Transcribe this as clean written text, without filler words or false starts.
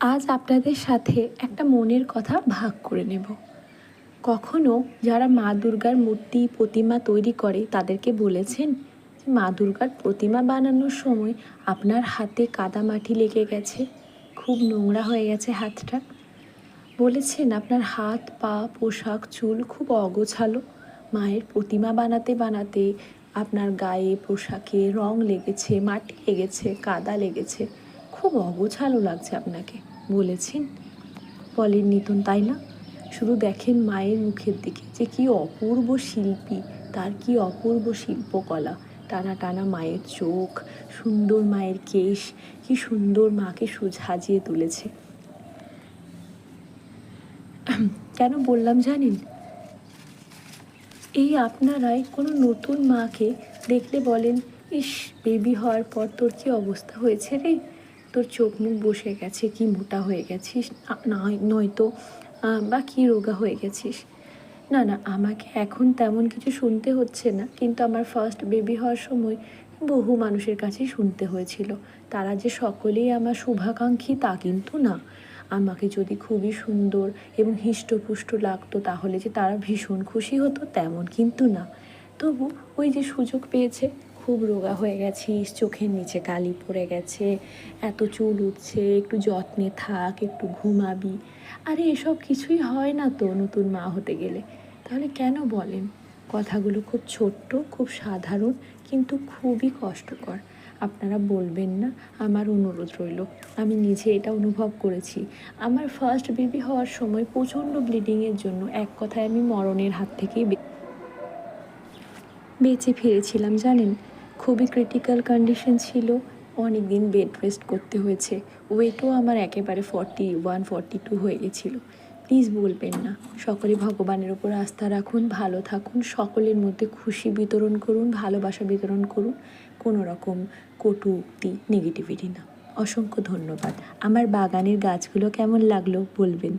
আজ আপনাদের সাথে একটা মনের কথা ভাগ করে নেব। কখনো যারা মা দুর্গার মূর্তি প্রতিমা তৈরি করে তাদেরকে বলেছেন যে মা দুর্গার প্রতিমা বানানোর সময় আপনার হাতে কাদামাটি লেগে গেছে, খুব নোংরা হয়ে গেছে হাতটা? বলেছেন আপনার হাত পা পোশাক চুল খুব অগোছালো, মায়ের প্রতিমা বানাতে বানাতে আপনার গায়ে পোশাকে রং লেগেছে, মাটি লেগেছে, কাদা লেগেছে, খুব অগোছালো লাগছে আপনাকে? বলেছেন? বলেননি তো, তাই না? শুধু দেখেন মায়ের মুখের দিকে যে কী অপূর্ব শিল্পী, তার কী অপূর্ব শিল্পকলা। টানা টানা মায়ের চোখ, সুন্দর মায়ের কেশ, কি সুন্দর মাকে সাজিয়ে তুলেছে। কেন বললাম জানেন? এই আপনারাই কোনো নতুন মাকে দেখলে বলেন, ইস, বেবি হওয়ার পর তোর কী অবস্থা হয়েছে রে, তোর চোখ মুখ বসে গেছে, কি মোটা হয়ে গেছিস, নয়তো বা কী রোগা হয়ে গেছিস। না না, আমাকে এখন তেমন কিছু শুনতে হচ্ছে না, কিন্তু আমার ফার্স্ট বেবি হওয়ার সময় বহু মানুষের কাছেই শুনতে হয়েছিল। তারা যে সকলেই আমার শুভাকাঙ্ক্ষী তা কিন্তু না। আমাকে যদি খুবই সুন্দর এবং হৃষ্টপুষ্ট লাগতো তাহলে যে তারা ভীষণ খুশি হতো তেমন কিন্তু না। তবু ওই যে সুযোগ পেয়েছে, খুব রোগা হয়ে গেছিস, চোখের নিচে কালি পড়ে গেছে, এত চুল উঠছে, একটু যত্নে থাক, একটু ঘুমাবি। আরে এসব কিছুই হয় না তো নতুন মা হতে গেলে। তাহলে কেন বলেন? কথাগুলো খুব ছোট্ট, খুব সাধারণ, কিন্তু খুবই কষ্টকর। আপনারা বলবেন না, আমার অনুরোধ রইল। আমি নিজে এটা অনুভব করেছি। আমার ফার্স্ট বেবি হওয়ার সময় প্রচণ্ড ব্লিডিংয়ের জন্য এক কথায় আমি মরণের হাত থেকেই বেঁচে ফিরেছিলাম জানেন। খুবই ক্রিটিক্যাল কন্ডিশন ছিল, অনেক দিন বেড রেস্ট করতে হয়েছে, ওয়েটও আমার একেবারে 41-42 হয়ে গেছিলো। প্লিজ বলবেন না। সকলে ভগবানের ওপর আস্থা রাখুন, ভালো থাকুন, সকলের মধ্যে খুশি বিতরণ করুন, ভালোবাসা বিতরণ করুন, কোনো রকম কটু উক্তি, নেগেটিভিটি না। অসংখ্য ধন্যবাদ। আমার বাগানের গাছগুলো কেমন লাগলো বলবেন।